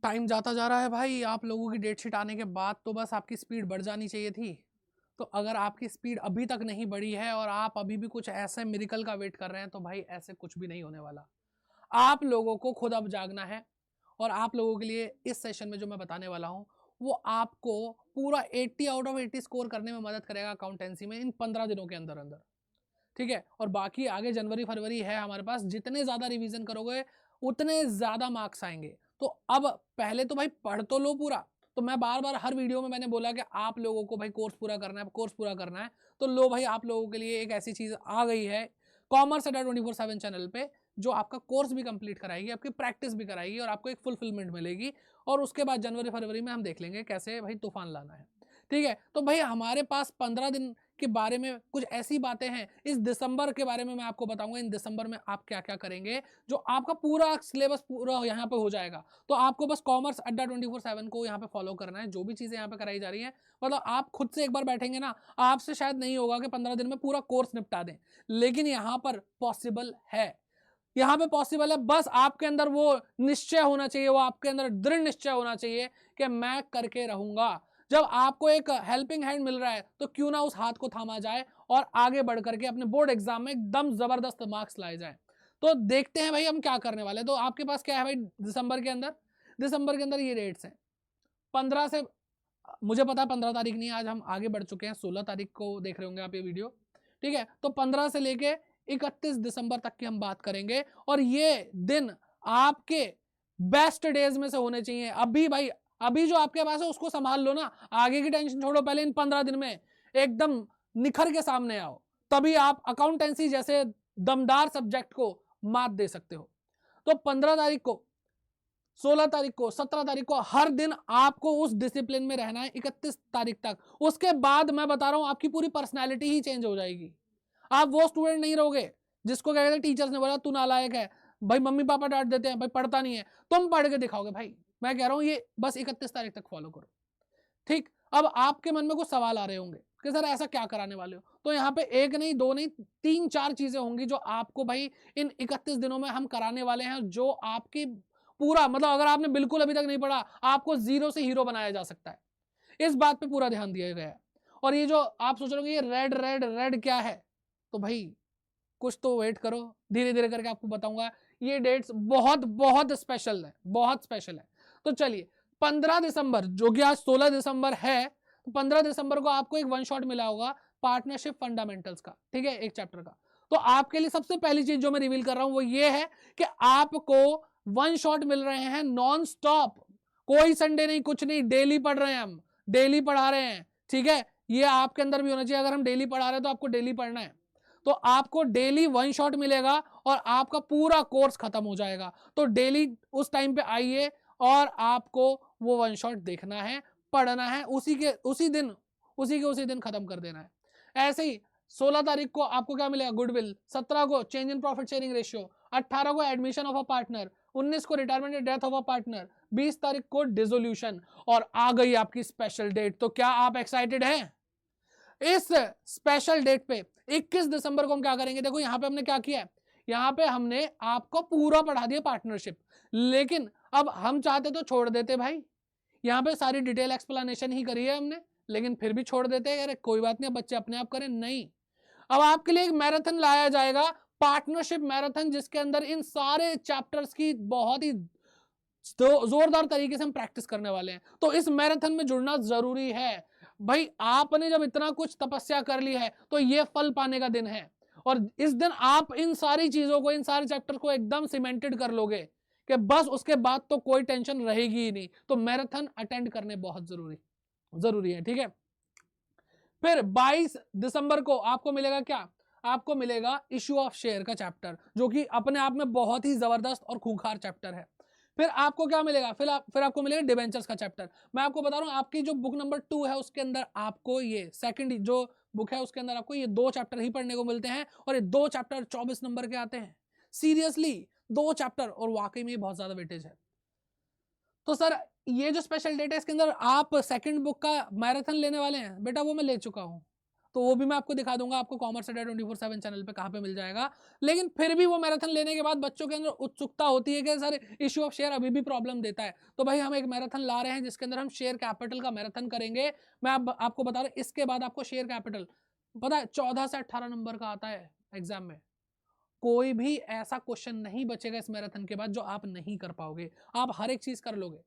Time जाता जा रहा है भाई। आप लोगों की डेट शीट आने के बाद तो बस आपकी स्पीड बढ़ जानी चाहिए थी। तो अगर आपकी स्पीड अभी तक नहीं बढ़ी है और आप अभी भी कुछ ऐसे मिरेकल का वेट कर रहे हैं तो भाई ऐसे कुछ भी नहीं होने वाला। आप लोगों को खुद अब जागना है और आप लोगों के लिए इस सेशन में जो मैं बताने वाला हूं वो आपको पूरा 80 आउट ऑफ 80 स्कोर करने में मदद करेगा अकाउंटेंसी में इन 15 दिनों के अंदर अंदर। ठीक है, और बाकी आगे जनवरी फरवरी है हमारे पास, जितने ज्यादा रिवीजन करोगे उतने ज्यादा मार्क्स आएंगे। तो अब पहले तो भाई पढ़ तो लो पूरा। तो मैं बार बार हर वीडियो में मैंने बोला कि आप लोगों को भाई कोर्स पूरा करना है, कोर्स पूरा करना है। तो लो भाई, आप लोगों के लिए एक ऐसी चीज आ गई है कॉमर्स अड्डा 24/7 चैनल पे, जो आपका कोर्स भी कंप्लीट कराएगी, आपकी प्रैक्टिस भी कराएगी और आपको एक फुलफिलमेंट मिलेगी। और उसके बाद जनवरी फरवरी में हम देख लेंगे कैसे भाई तूफान लाना है। ठीक है, तो भाई हमारे पास 15 दिन के बारे में कुछ ऐसी बातें हैं। इस दिसंबर के बारे में मैं आपको बताऊंगा, इन दिसंबर में आप क्या क्या करेंगे, जो आपका पूरा सिलेबस पूरा यहाँ पे हो जाएगा। तो आपको बस कॉमर्स अड्डा 24/7 को यहाँ पे फॉलो करना है। जो भी चीजें यहाँ पे कराई जा रही है, मतलब आप खुद से एक बार बैठेंगे ना, आपसे शायद नहीं होगा कि 15 दिन में पूरा कोर्स निपटा दें, लेकिन यहाँ पर पॉसिबल है। यहाँ पे पॉसिबल है, बस आपके अंदर वो निश्चय होना चाहिए, वो आपके अंदर दृढ़ निश्चय होना चाहिए कि मैं करके रहूंगा। जब आपको एक हेल्पिंग हैंड मिल रहा है तो क्यों ना उस हाथ को थामा जाए और आगे बढ़ करके अपने बोर्ड एग्जाम में एकदम जबरदस्त मार्क्स लाए जाए। तो देखते हैं भाई हम क्या करने वाले हैं। तो आपके पास क्या है भाई दिसंबर के अंदर ये डेट्स हैं। 15 से, मुझे पता है 15 तारीख नहीं, आज हम आगे बढ़ चुके हैं, 16 तारीख को देख रहे होंगे आप ये वीडियो। ठीक है, तो 15 से लेके 31 दिसंबर तक की हम बात करेंगे और ये दिन आपके बेस्ट डेज में से होने चाहिए। अभी भाई, अभी जो आपके पास है उसको संभाल लो ना, आगे की टेंशन छोड़ो, पहले इन 15 दिन में एकदम निखर के सामने आओ, तभी आप अकाउंटेंसी जैसे दमदार सब्जेक्ट को मात दे सकते हो। तो 15 तारीख को, 16 तारीख को, 17 तारीख को, हर दिन आपको उस डिसिप्लिन में रहना है 31 तारीख तक। उसके बाद मैं बता रहा हूं आपकी पूरी पर्सनैलिटी ही चेंज हो जाएगी। आप वो स्टूडेंट नहीं रहोगे जिसको कहते थे टीचर्स ने बोला तू नालायक है, भाई मम्मी पापा डांट देते हैं, भाई पढ़ता नहीं है, तुम पढ़ के दिखाओगे। भाई मैं कह रहा हूं ये बस 31 तारीख तक फॉलो करो। ठीक, अब आपके मन में कुछ सवाल आ रहे होंगे कि सर ऐसा क्या कराने वाले हो। तो यहाँ पे एक नहीं, दो नहीं, 3-4 चीजें होंगी जो आपको भाई इन 31 दिनों में हम कराने वाले हैं, जो आपकी पूरा, मतलब अगर आपने बिल्कुल अभी तक नहीं पढ़ा, आपको जीरो से हीरो बनाया जा सकता है। इस बात पे पूरा ध्यान दिया गया है। और ये जो आप सोच रहे हो ये रेड रेड रेड क्या है, तो भाई कुछ तो वेट करो, धीरे धीरे करके आपको बताऊंगा। ये डेट्स बहुत बहुत स्पेशल है, बहुत स्पेशल है। तो चलिए 15 दिसंबर, जो कि आज 16 दिसंबर है, तो 15 दिसंबर को आपको एक वन शॉट मिला होगा पार्टनरशिप फंडामेंटल्स का। ठीक है, एक चैप्टर का। तो आपके लिए सबसे पहली चीज जो मैं रिवील कर रहा हूं वो ये है कि आपको वन शॉट मिल रहे हैं नॉन स्टॉप। कोई संडे नहीं, कुछ नहीं, डेली पढ़ रहे हैं हम, डेली पढ़ा रहे हैं। ठीक है, ये आपके अंदर भी होना चाहिए। अगर हम डेली पढ़ा रहे हैं तो आपको डेली पढ़ना है। तो आपको डेली वन शॉट मिलेगा और आपका पूरा कोर्स खत्म हो जाएगा। तो डेली उस टाइम पे आइए और आपको वो वन शॉट देखना है, पढ़ना है, उसी के उसी दिन खत्म कर देना है। ऐसे ही 16 तारीख को आपको क्या मिलेगा, गुडविल। 17 को change in profit sharing ratio. 18 को एडमिशन ऑफ अ पार्टनर। 19 को रिटायरमेंट या डेथ ऑफ अ पार्टनर। 20 तारीख को डिसोल्यूशन। और आ गई आपकी स्पेशल डेट। तो क्या आप एक्साइटेड हैं? इस स्पेशल डेट पे 21 दिसंबर को हम क्या करेंगे, देखो यहां पे हमने क्या किया है, यहां पे हमने आपको पूरा पढ़ा दिया पार्टनरशिप, लेकिन अब हम चाहते तो छोड़ देते भाई, यहां पे सारी डिटेल एक्सप्लेनेशन ही करी है हमने, लेकिन फिर भी छोड़ देते हैं, अरे कोई बात नहीं, अब बच्चे अपने आप करें। नहीं, अब आपके लिए एक मैराथन लाया जाएगा, पार्टनरशिप मैराथन, जिसके अंदर इन सारे चैप्टर्स की बहुत ही जोरदार तरीके से हम प्रैक्टिस करने वाले हैं। तो इस मैराथन में जुड़ना जरूरी है भाई। आपने जब इतना कुछ तपस्या कर ली है तो ये फल पाने का दिन है, और इस दिन आप इन सारी चीजों को, इन सारे चैप्टर को एकदम सीमेंटेड कर लोगे कि बस उसके बाद तो कोई टेंशन रहेगी ही नहीं। तो मैराथन अटेंड करने बहुत जरूरी है। ठीक है, फिर 22 दिसंबर को आपको मिलेगा क्या, आपको मिलेगा इश्यू ऑफ शेयर का चैप्टर, जो कि अपने आप में बहुत ही जबरदस्त और खूंखार चैप्टर है। फिर आपको क्या मिलेगा, फिर आपको मिलेगा डिबेंचर्स का चैप्टर। मैं आपको बता रहा हूं, आपकी जो बुक नंबर 2 है उसके अंदर आपको ये सेकंड जो बुक है उसके अंदर आपको ये 2 चैप्टर ही पढ़ने को मिलते हैं, और ये 2 चैप्टर 24 नंबर के आते हैं। सीरियसली 2 चैप्टर, और वाकई में बहुत ज्यादा वेटेज है। तो सर ये जो स्पेशल डेट है इसके अंदर आप सेकंड बुक का मैराथन लेने वाले हैं, बेटा वो मैं ले चुका हूं। तो वो भी मैं आपको दिखा दूंगा, आपको कॉमर्स अड्डा 24/7 चैनल पे कहाँ पे मिल जाएगा। लेकिन फिर भी वो मैराथन लेने के बाद बच्चों के अंदर उत्सुकता होती है कि सर इश्यू ऑफ शेयर अभी भी प्रॉब्लम देता है, तो भाई हम एक मैराथन ला रहे हैं जिसके अंदर हम शेयर कैपिटल का मैराथन करेंगे। मैं आपको बता रहा हूँ, इसके बाद आपको शेयर कैपिटल पता है 14 से 18 नंबर का आता है एग्जाम में। कोई भी ऐसा क्वेश्चन नहीं बचेगा इस मैराथन के बाद जो आप नहीं कर पाओगे, आप हर एक चीज कर लोगे।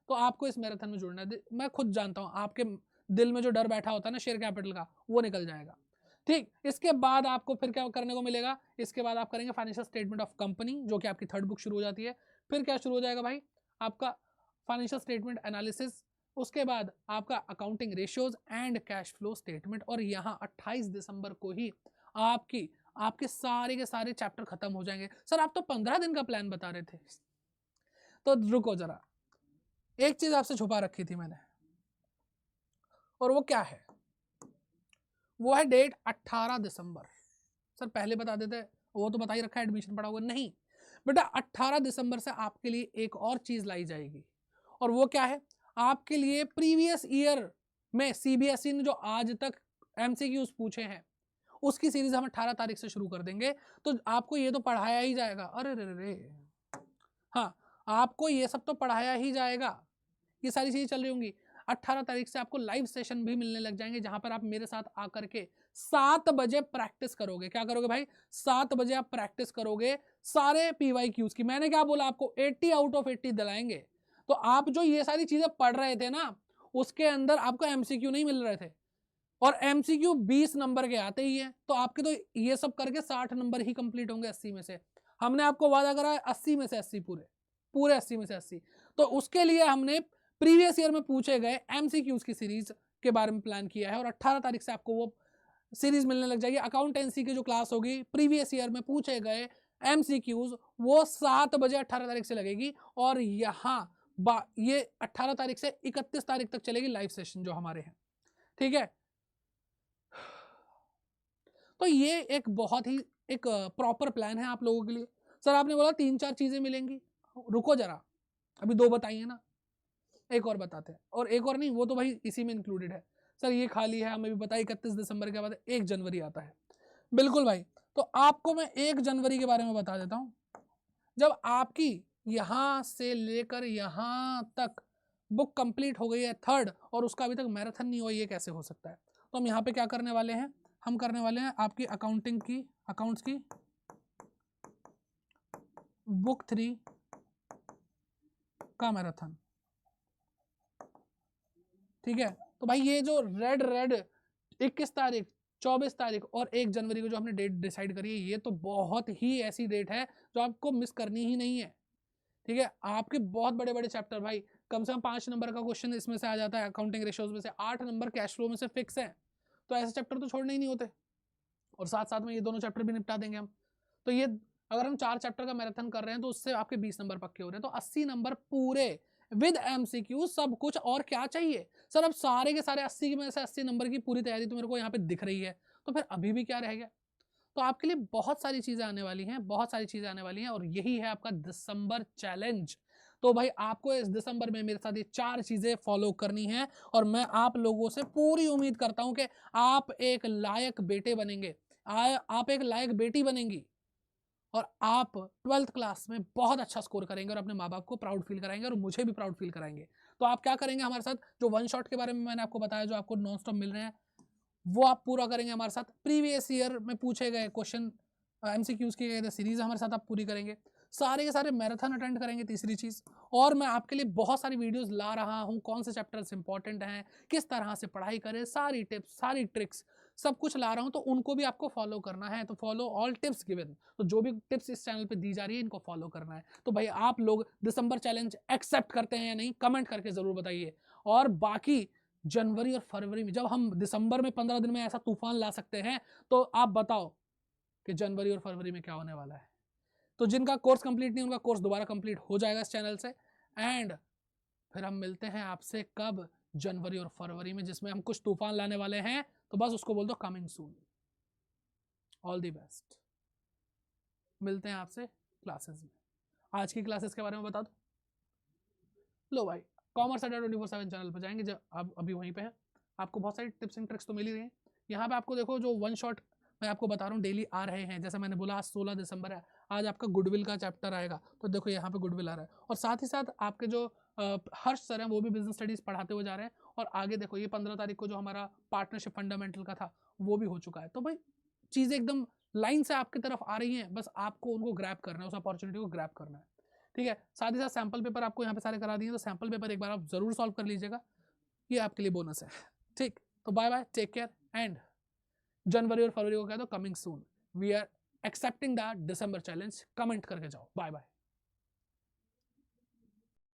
तो आपको इस मैराथन में जुड़ना है। मैं खुद जानता हूं आपके दिल में जो डर बैठा होता है ना शेयर कैपिटल का, वो निकल जाएगा। ठीक, इसके बाद आपको फिर क्या करने को मिलेगा, इसके बाद आप करेंगे फाइनेंशियल स्टेटमेंट ऑफ कंपनी, जो कि आपकी थर्ड बुक शुरू हो जाती है। फिर क्या शुरू हो जाएगा भाई, आपका फाइनेंशियल स्टेटमेंट एनालिसिस, उसके बाद आपका accounting ratios and cash flow statement. और यहाँ 28 दिसंबर को ही आपके सारे के सारे चैप्टर खत्म हो जाएंगे। सर आप तो 15 दिन का प्लान बता रहे थे, तो रुको जरा, एक चीज आपसे छुपा रखी थी मैंने, और वो क्या है, वो है डेट 18 दिसंबर। सर पहले बता देते, वो तो बता ही रखा है एडमिशन पड़ा हुआ, नहीं बेटा 18 दिसंबर से आपके लिए एक और चीज लाई जाएगी, और वो क्या है, आपके लिए प्रीवियस ईयर में सीबीएसई ने जो आज तक एमसीक्यूज पूछे हैं उसकी सीरीज हम 18 तारीख से शुरू कर देंगे। तो आपको ये तो पढ़ाया ही जाएगा, अरे रे रे, हाँ आपको ये सब तो पढ़ाया ही जाएगा, ये सारी चीजें चल रही होंगी। 18 तारीख से आपको लाइव सेशन भी मिलने लग जाएंगे, जहां पर आप मेरे साथ आकर के 7 बजे प्रैक्टिस करोगे। क्या करोगे भाई, 7 बजे आप प्रैक्टिस करोगे सारे पीवाईक्यूज की। मैंने क्या बोला आपको, 80 आउट ऑफ 80 दिलाएंगे। तो आप जो ये सारी चीजें पढ़ रहे थे ना, उसके अंदर आपको एमसीक्यू नहीं मिल रहे थे, और एमसीक्यू 20 नंबर के आते ही है, तो आपके तो ये सब करके 60 नंबर ही कंप्लीट होंगे 80 में से। हमने आपको वादा करा है 80 में से 80, पूरे 80 में से 80। तो उसके लिए हमने प्रीवियस ईयर में पूछे गए एमसीक्यूज की सीरीज के बारे में प्लान किया है, और 18 तारीख से आपको वो सीरीज मिलने लग जाएगी। अकाउंटेंसी की जो क्लास होगी, प्रीवियस ईयर में पूछे गए एमसीक्यूज, वो 7 बजे 18 तारीख से लगेगी। और यहाँ ये 18 तारीख से 31 तारीख तक चलेगी लाइव सेशन जो हमारे हैं, ठीक है। तो ये एक बहुत ही एक प्रॉपर प्लान है आप लोगों के लिए। सर आपने बोला 3-4 चीजें मिलेंगी, रुको जरा, अभी 2 बताइए ना, एक और बताते हैं। और एक और नहीं, वो तो भाई इसी में इंक्लूडेड है। सर ये खाली है, हमें भी पता है 31 दिसंबर के बाद 1 जनवरी आता है। बिल्कुल भाई, तो आपको मैं 1 जनवरी के बारे में बता देता हूं। जब आपकी यहां से लेकर यहां तक बुक कंप्लीट हो गई है थर्ड, और उसका अभी तक मैराथन नहीं हुआ, ये कैसे हो सकता है। तो हम यहाँ पे क्या करने वाले हैं, हम करने वाले हैं आपकी अकाउंट्स की बुक 3 का मैराथन, ठीक है। तो भाई ये जो रेड 21 तारीख, 24 तारीख और 1 जनवरी को जो हमने डेट डिसाइड करी है, ये तो बहुत ही ऐसी डेट है जो आपको मिस करनी ही नहीं है, ठीक है। आपके बहुत बड़े बड़े चैप्टर भाई, कम से कम 5 नंबर का क्वेश्चन इसमें से आ जाता है, अकाउंटिंग रेशियोज में से 8 नंबर कैश फ्लो में से फिक्स है। तो ऐसे चैप्टर तो छोड़ने ही नहीं होते, और साथ साथ में ये दोनों चैप्टर भी निपटा देंगे हम। तो ये अगर हम 4 चैप्टर का मैराथन कर रहे हैं तो उससे आपके 20 नंबर पक्के हो रहे हैं, तो 80 नंबर पूरे विद एमसीक्यू सब कुछ। और क्या चाहिए सर, अब सारे के सारे 80 में से 80 नंबर की पूरी तैयारी तो मेरे को यहाँ पे दिख रही है, तो फिर अभी भी क्या रह गया। तो आपके लिए बहुत सारी चीजें आने वाली हैं, बहुत सारी चीजें आने वाली हैं, और यही है आपका दिसंबर चैलेंज। तो भाई आपको इस दिसंबर में मेरे साथ ये 4 चीजें फॉलो करनी है, और मैं आप लोगों से पूरी उम्मीद करता हूं कि आप एक लायक बेटे बनेंगे, आप एक लायक बेटी बनेंगी, और आप 12th क्लास में बहुत अच्छा स्कोर करेंगे, और अपने माँ बाप को प्राउड फील कराएंगे, और मुझे भी प्राउड फील कराएंगे। तो आप क्या करेंगे हमारे साथ, जो 1 शॉट के बारे में मैंने आपको बताया, जो आपको नॉन स्टॉप मिल रहे हैं, वो आप पूरा करेंगे हमारे साथ। प्रीवियस ईयर में पूछे गए क्वेश्चन एमसीक्यूज की गए सीरीज हमारे साथ आप पूरी करेंगे, सारे के सारे मैराथन अटेंड करेंगे, तीसरी चीज। और मैं आपके लिए बहुत सारी वीडियोस ला रहा हूं, कौन से चैप्टर्स इंपॉर्टेंट हैं, किस तरह से पढ़ाई करें, सारी टिप्स सारी ट्रिक्स सब कुछ ला रहा हूं, तो उनको भी आपको फॉलो करना है। तो फॉलो ऑल टिप्स गिवन, तो जो भी टिप्स इस चैनल पे दी जा रही है इनको फॉलो करना है। तो भाई आप लोग दिसंबर चैलेंज एक्सेप्ट करते हैं या नहीं, कमेंट करके जरूर बताइए। और बाकी जनवरी और फरवरी में, जब हम दिसंबर में 15 दिन में ऐसा तूफान ला सकते हैं, तो आप बताओ कि जनवरी और फरवरी में क्या होने वाला है। तो जिनका कोर्स कंप्लीट नहीं, उनका कोर्स दोबारा कंप्लीट हो जाएगा इस चैनल से। एंड फिर हम मिलते हैं आपसे कब, जनवरी और फरवरी में, जिसमें हम कुछ तूफान लाने वाले हैं। तो बस उसको बोल दो coming soon. All the best, मिलते हैं आपसे क्लासेस में। आज की क्लासेस के बारे में बता दो। लो भाई, कॉमर्स अड्डा 24/7 चैनल पर जाएंगे, जब आप अभी वहीं पे हैं, आपको बहुत सारी टिप्स एंड ट्रिक्स तो मिल ही रही हैं। यहाँ पे आपको देखो जो वन शॉट मैं आपको बता रहा हूँ डेली आ रहे हैं, जैसे मैंने बोला आज 16 दिसंबर है, आज आपका गुडविल का चैप्टर आएगा, तो देखो यहाँ पे गुडविल आ रहा है। और साथ ही साथ आपके जो हर्ष सर हैं वो भी बिजनेस स्टडीज पढ़ाते हुए जा रहे हैं। और आगे देखो ये 15 तारीख को जो हमारा पार्टनरशिप फंडामेंटल का था वो भी हो चुका है। तो भाई चीज़ें एकदम लाइन से आपकी तरफ आ रही हैं, बस आपको उनको ग्रैब करना है, उस अपॉर्चुनिटी को ग्रैब करना है। ठीक है, साथ ही साथ सैम्पल पेपर आपको यहाँ पे सारे करा दिए, तो सैम्पल पेपर एक बार आप जरूर सॉल्व कर लीजिएगा, ये आपके लिए बोनस है। ठीक, तो bye bye, take care, and जनवरी और फरवरी को कह दो coming soon, we are accepting the दिसंबर चैलेंज। कमेंट करके जाओ, बाय बाय।